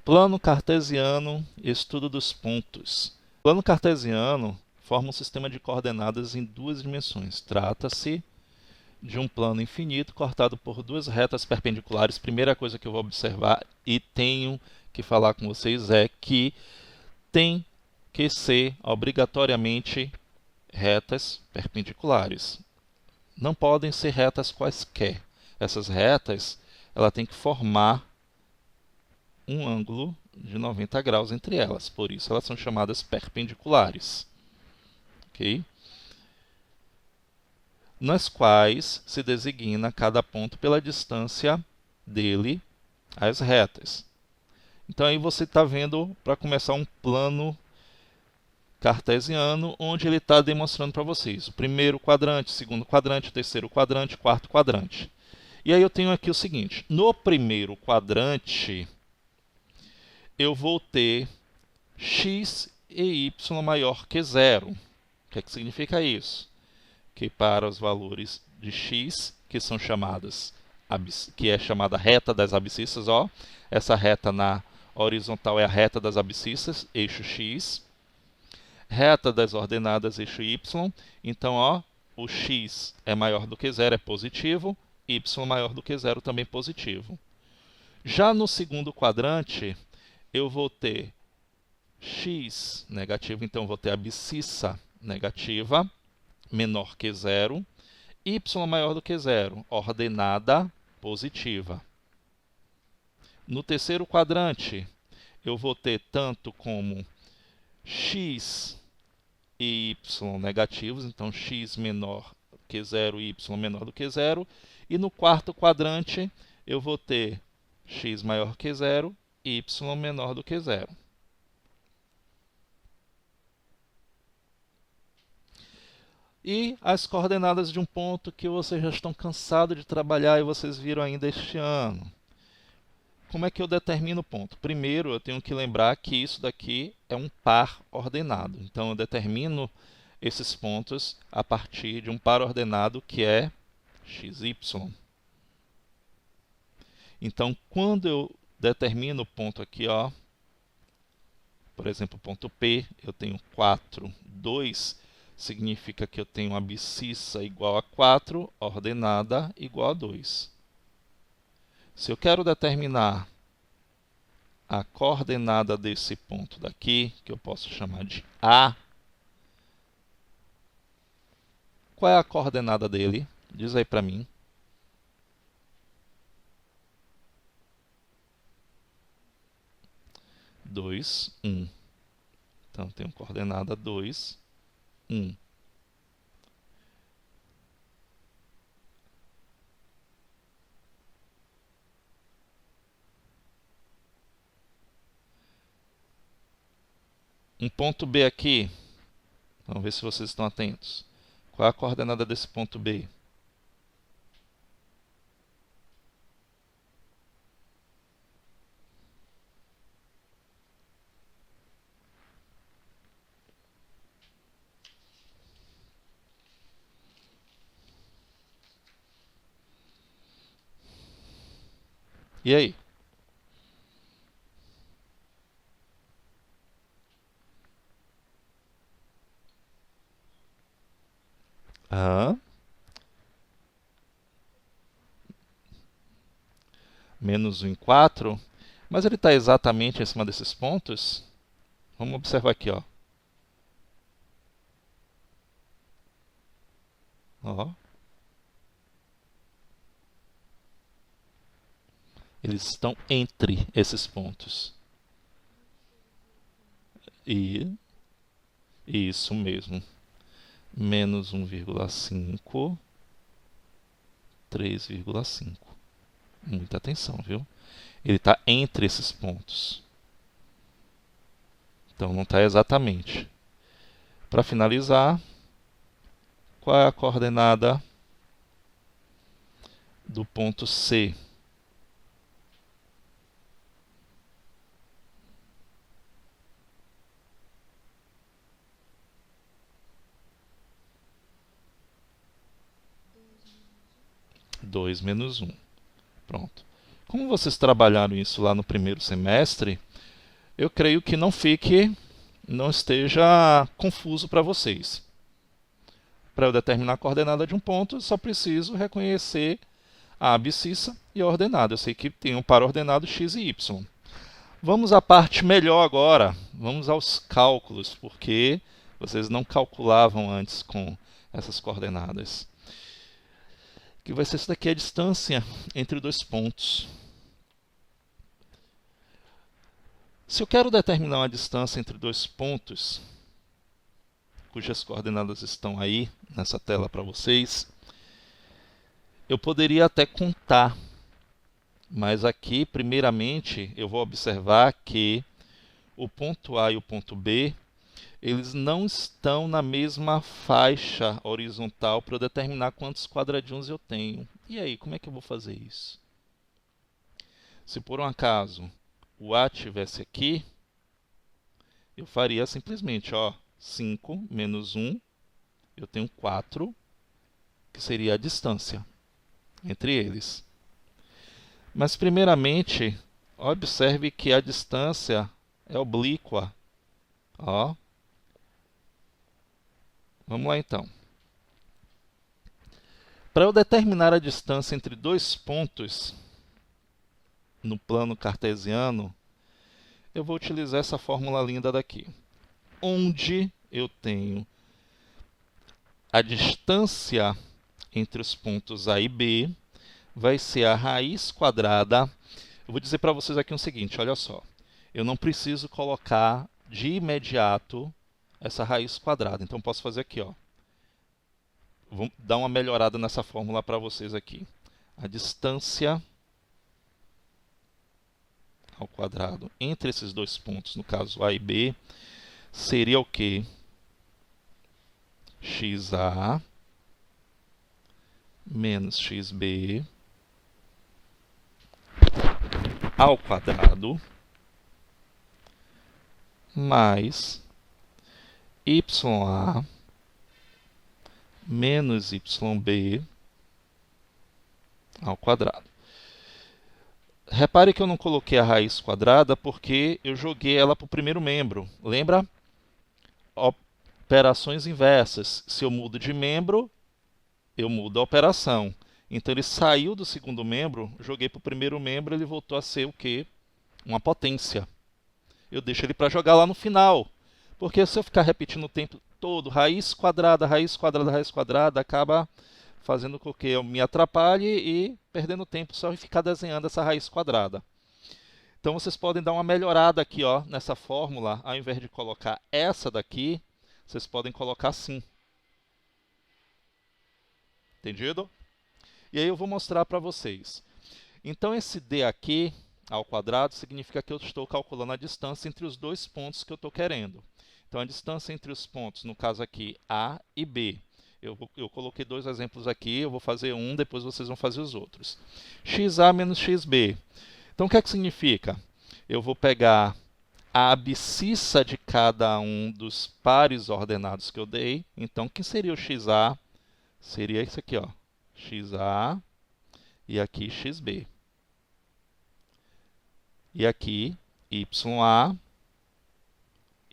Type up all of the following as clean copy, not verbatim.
Plano cartesiano, estudo dos pontos. O plano cartesiano forma um sistema de coordenadas em duas dimensões. Trata-se de um plano infinito cortado por duas retas perpendiculares. Primeira coisa que eu vou observar e tenho que falar com vocês é que tem que ser obrigatoriamente retas perpendiculares. Não podem ser retas quaisquer. Essas retas, ela tem que formar um ângulo de 90 graus entre elas. Por isso, elas são chamadas perpendiculares. Ok? Nas quais se designa cada ponto pela distância dele às retas. Então, aí você está vendo, para começar, um plano cartesiano, onde ele está demonstrando para vocês o primeiro quadrante, segundo quadrante, terceiro quadrante, quarto quadrante. E aí eu tenho aqui o seguinte: no primeiro quadrante, eu vou ter x e y maior que zero. O que é que significa isso? Que para os valores de x, que são chamadas, que é chamada reta das abscissas, ó, essa reta na horizontal é a reta das abscissas, eixo x, reta das ordenadas, eixo y. Então, ó, o x é maior do que zero, é positivo, y maior do que zero, também positivo. Já no segundo quadrante, eu vou ter x negativo, então vou ter a abscissa negativa, menor que zero, y maior do que zero, ordenada positiva. No terceiro quadrante, eu vou ter tanto como x e y negativos, então x menor que zero e y menor do que zero. E no quarto quadrante, eu vou ter x maior que zero e y menor do que zero. E as coordenadas de um ponto que vocês já estão cansados de trabalhar e vocês viram ainda este ano. Como é que eu determino o ponto? Primeiro, eu tenho que lembrar que isso daqui é um par ordenado. Então, eu determino esses pontos a partir de um par ordenado que é xy. Então, quando eu determino o ponto aqui, ó, por exemplo, o ponto P, eu tenho 4, 2, significa que eu tenho uma abscissa igual a 4, ordenada igual a 2. Se eu quero determinar a coordenada desse ponto daqui, que eu posso chamar de A, qual é a coordenada dele? Diz aí para mim. 2, 1. Então, tenho coordenada 2, 1. Um ponto B aqui. Vamos ver se vocês estão atentos. Qual é a coordenada desse ponto B? E aí? Ah, menos 1 em 4. Mas ele está exatamente em cima desses pontos? Vamos observar aqui, ó. Ó. Eles estão entre esses pontos. E isso mesmo. Menos 1,5, 3,5. Muita atenção, viu? Ele está entre esses pontos. Então, não está exatamente. Para finalizar, qual é a coordenada do ponto C? Dois menos 1. Pronto. Como vocês trabalharam isso lá no primeiro semestre, eu creio que não esteja confuso para vocês. Para eu determinar a coordenada de um ponto, eu só preciso reconhecer a abscissa e a ordenada. Eu sei que tem um par ordenado x e y. Vamos à parte melhor agora. Vamos aos cálculos, porque vocês não calculavam antes com essas coordenadas. Que vai ser isso daqui, a distância entre dois pontos. Se eu quero determinar uma distância entre dois pontos, cujas coordenadas estão aí nessa tela para vocês, eu poderia até contar, mas aqui, primeiramente, eu vou observar que o ponto A e o ponto B, eles não estão na mesma faixa horizontal para eu determinar quantos quadradinhos eu tenho. E aí, como é que eu vou fazer isso? Se por um acaso o A estivesse aqui, eu faria simplesmente, 5 menos 1, eu tenho 4, que seria a distância entre eles. Mas, primeiramente, observe que a distância é oblíqua. Vamos lá, então. Para eu determinar a distância entre dois pontos no plano cartesiano, eu vou utilizar essa fórmula linda daqui, onde eu tenho a distância entre os pontos A e B, vai ser a raiz quadrada. Eu vou dizer para vocês aqui o seguinte, olha só. Eu não preciso colocar de imediato essa raiz quadrada. Então, posso fazer aqui, Vou dar uma melhorada nessa fórmula para vocês aqui. A distância ao quadrado entre esses dois pontos, no caso A e B, seria o quê? XA menos XB ao quadrado mais YA menos YB ao quadrado. Repare que eu não coloquei a raiz quadrada porque eu joguei ela para o primeiro membro. Lembra? Operações inversas. Se eu mudo de membro, eu mudo a operação. Então ele saiu do segundo membro, joguei para o primeiro membro, ele voltou a ser o quê? Uma potência. Eu deixo ele para jogar lá no final. Porque se eu ficar repetindo o tempo todo, raiz quadrada, raiz quadrada, raiz quadrada, acaba fazendo com que eu me atrapalhe e perdendo tempo só em ficar desenhando essa raiz quadrada. Então vocês podem dar uma melhorada aqui, nessa fórmula. Ao invés de colocar essa daqui, vocês podem colocar assim. Entendido? E aí eu vou mostrar para vocês. Então esse d aqui ao quadrado significa que eu estou calculando a distância entre os dois pontos que eu estou querendo. Então a distância entre os pontos, no caso aqui A e B. Eu coloquei dois exemplos aqui, eu vou fazer um, depois vocês vão fazer os outros. XA menos XB. Então o que é que significa? Eu vou pegar a abscissa de cada um dos pares ordenados que eu dei. Então, quem seria o XA? Seria esse aqui, XA e aqui XB. E aqui YA,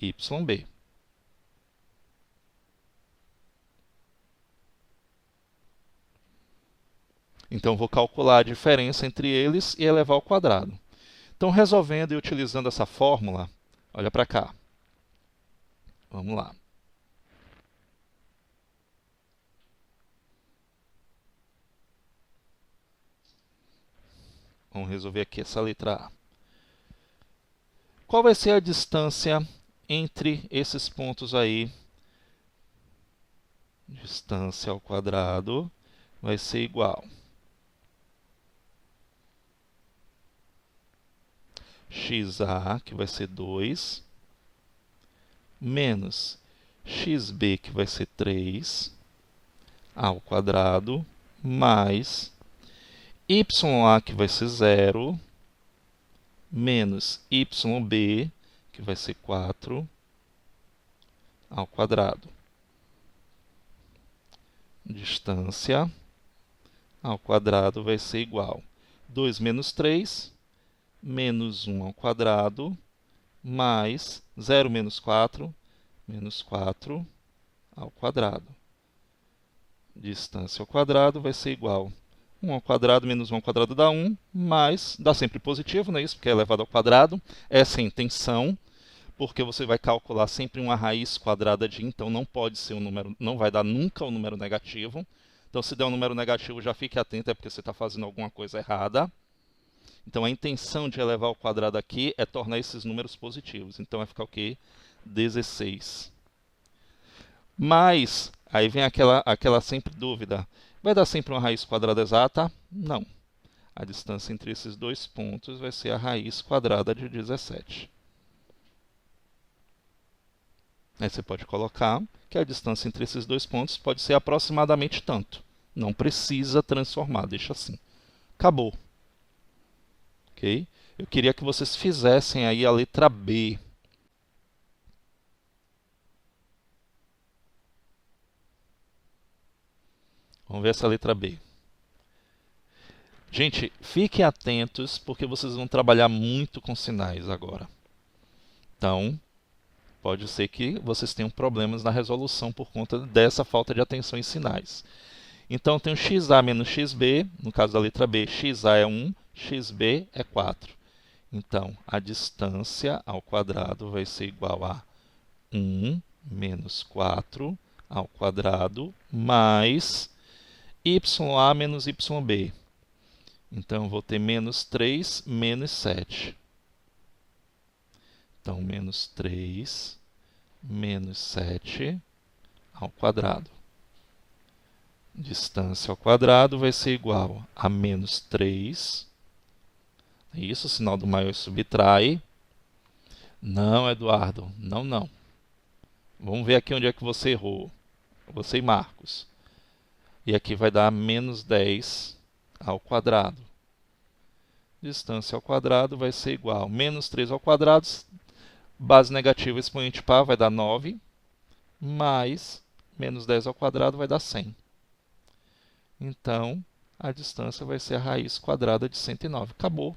YB. Então, vou calcular a diferença entre eles e elevar ao quadrado. Então, resolvendo e utilizando essa fórmula, olha para cá. Vamos lá. Vamos resolver aqui essa letra A. Qual vai ser a distância entre esses pontos aí? Distância ao quadrado vai ser igual XA, que vai ser 2, menos XB, que vai ser 3, ao quadrado, mais YA, que vai ser 0, menos YB, que vai ser 4, ao quadrado. Distância ao quadrado vai ser igual. 2 menos 3, menos 1 ao quadrado, mais 0 menos 4 ao quadrado. Distância ao quadrado vai ser igual a 1 ao quadrado menos 1 ao quadrado dá 1, mais, dá sempre positivo, não é isso? Porque é elevado ao quadrado. Essa é a intenção, porque você vai calcular sempre uma raiz quadrada de, então não pode ser um número, não vai dar nunca um número negativo. Então se der um número negativo, já fique atento, é porque você está fazendo alguma coisa errada. Então a intenção de elevar ao quadrado aqui é tornar esses números positivos. Então vai ficar o quê? 16. Mas, aí vem aquela sempre dúvida. Vai dar sempre uma raiz quadrada exata? Não. A distância entre esses dois pontos vai ser a raiz quadrada de 17. Aí você pode colocar que a distância entre esses dois pontos pode ser aproximadamente tanto. Não precisa transformar, deixa assim. Acabou. Ok? Eu queria que vocês fizessem aí a letra B. Vamos ver essa letra B. Gente, fiquem atentos, porque vocês vão trabalhar muito com sinais agora. Então, pode ser que vocês tenham problemas na resolução por conta dessa falta de atenção em sinais. Então, eu tenho xa menos xb, no caso da letra B, xa é 1, xb é 4. Então, a distância ao quadrado vai ser igual a 1 menos 4 ao quadrado mais ya menos yb. Então, eu vou ter menos 3 menos 7. Então, menos 3 menos 7 ao quadrado. Distância ao quadrado vai ser igual a menos 3. Isso, o sinal do maior subtrai. Não, Eduardo, não. Vamos ver aqui onde é que você errou. Você e Marcos. E aqui vai dar menos 10 ao quadrado. Distância ao quadrado vai ser igual a menos 3 ao quadrado, base negativa expoente par vai dar 9, mais menos 10 ao quadrado vai dar 100. Então, a distância vai ser a raiz quadrada de 109. Acabou.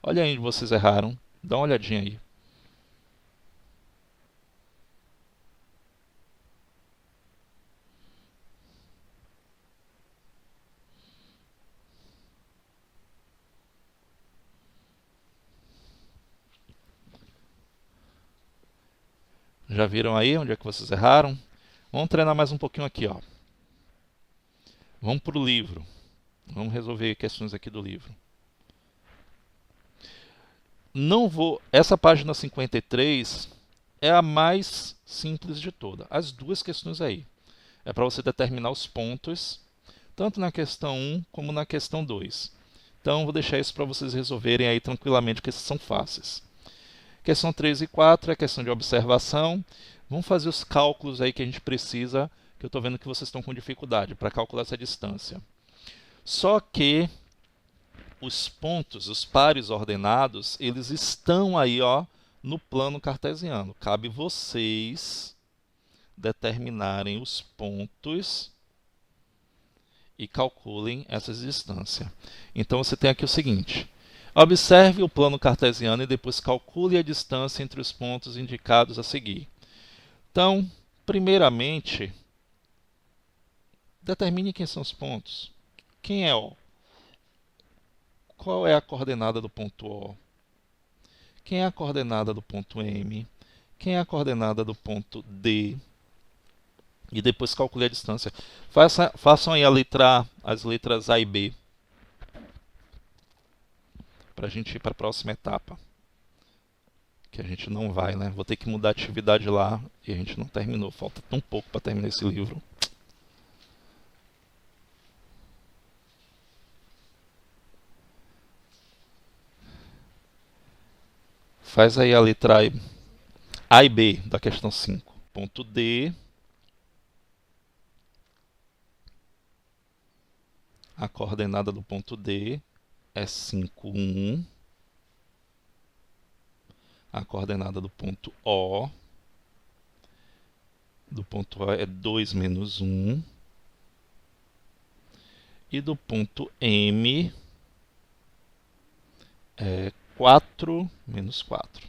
Olha aí onde vocês erraram. Dá uma olhadinha aí. Já viram aí onde é que vocês erraram? Vamos treinar mais um pouquinho aqui, ó. Vamos para o livro. Vamos resolver questões aqui do livro. Essa página 53 é a mais simples de todas. As duas questões aí. É para você determinar os pontos, tanto na questão 1 como na questão 2. Então, vou deixar isso para vocês resolverem aí tranquilamente, porque são fáceis. Questão 3 e 4 é questão de observação. Vamos fazer os cálculos aí que a gente precisa, que eu estou vendo que vocês estão com dificuldade para calcular essa distância. Só que os pontos, os pares ordenados, eles estão aí, ó, no plano cartesiano. Cabe vocês determinarem os pontos e calculem essas distâncias. Então, você tem aqui o seguinte. Observe o plano cartesiano e depois calcule a distância entre os pontos indicados a seguir. Então, primeiramente, determine quem são os pontos. Quem é O? Qual é a coordenada do ponto O? Quem é a coordenada do ponto M? Quem é a coordenada do ponto D? E depois calcule a distância. Façam aí as letras A e B, para a gente ir para a próxima etapa. Que a gente não vai, né? Vou ter que mudar a atividade lá e a gente não terminou. Falta tão pouco para terminar esse livro. Faz aí a letra A e B da questão 5. Ponto D. A coordenada do ponto D é 5, 1. A coordenada do ponto O é 2 menos 1. E do ponto M é 4 menos 4.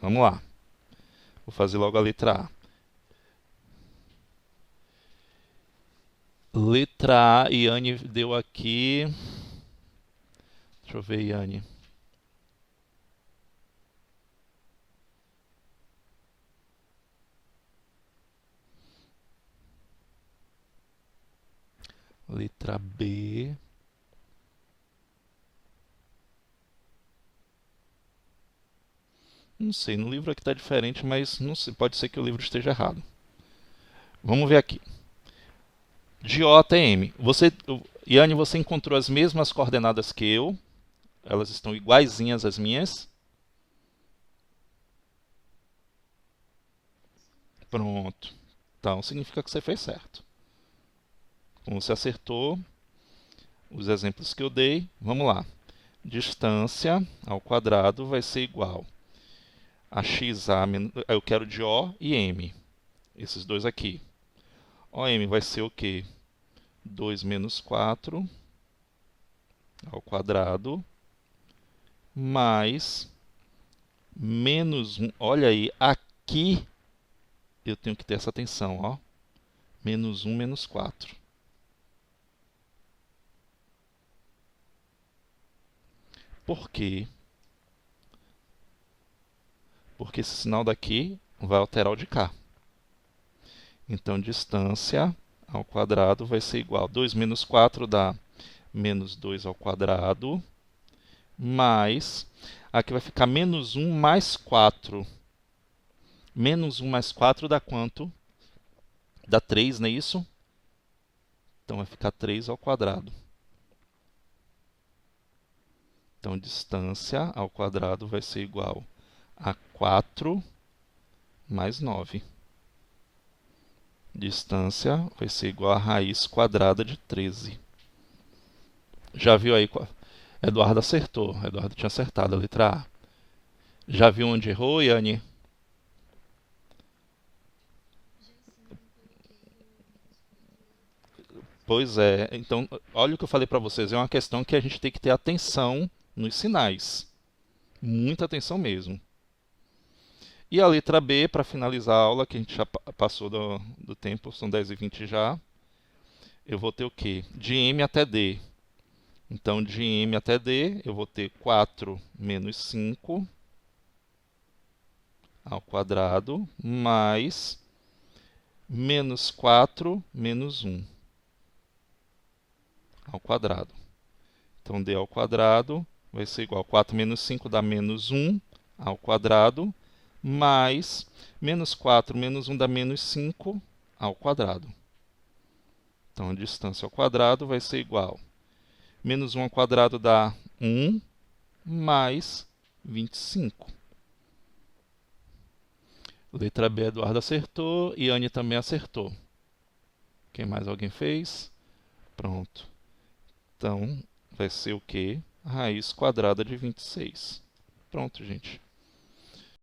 Vamos lá. Vou fazer logo a letra A. Letra A, Iane deu aqui. Deixa eu ver, Iane. Letra B. Não sei, no livro aqui está diferente, mas não sei, pode ser que o livro esteja errado. Vamos ver aqui. De O até M. Iane, você encontrou as mesmas coordenadas que eu. Elas estão iguaizinhas às minhas. Pronto. Então, significa que você fez certo. Como você acertou os exemplos que eu dei, vamos lá. Distância ao quadrado vai ser igual a xa, eu quero de O e M. Esses dois aqui. OM vai ser o quê? 2 menos 4 ao quadrado mais menos 1. Olha aí, aqui eu tenho que ter essa atenção, ó. Menos 1 menos 4. Por quê? Porque esse sinal daqui vai alterar o de cá. Então, distância ao quadrado vai ser igual a 2 menos 4 dá menos 2 ao quadrado, mais, aqui vai ficar menos 1 mais 4. Menos 1 mais 4 dá quanto? Dá 3, não é isso? Então, vai ficar 3 ao quadrado. Então, distância ao quadrado vai ser igual a 4 mais 9. Distância vai ser igual a raiz quadrada de 13. Já viu aí? Eduardo acertou. Eduardo tinha acertado a letra A. Já viu onde errou, Yane? Pois é. Então, olha o que eu falei para vocês. É uma questão que a gente tem que ter atenção nos sinais. Muita atenção mesmo. E a letra B, para finalizar a aula, que a gente já passou do tempo, são 10h20 já. Eu vou ter o quê? De M até D. Então, de M até D, eu vou ter 4 menos 5 ao quadrado, mais menos 4 menos 1 ao quadrado. Então, D ao quadrado vai ser igual a 4 menos 5 dá menos 1 ao quadrado, mais menos 4 menos 1 dá menos 5 ao quadrado. Então, a distância ao quadrado vai ser igual a menos 1 ao quadrado dá 1, mais 25. Letra B, Eduardo acertou. E Anne também acertou. Quem mais alguém fez? Pronto. Então, vai ser o quê? Raiz quadrada de 26. Pronto, gente.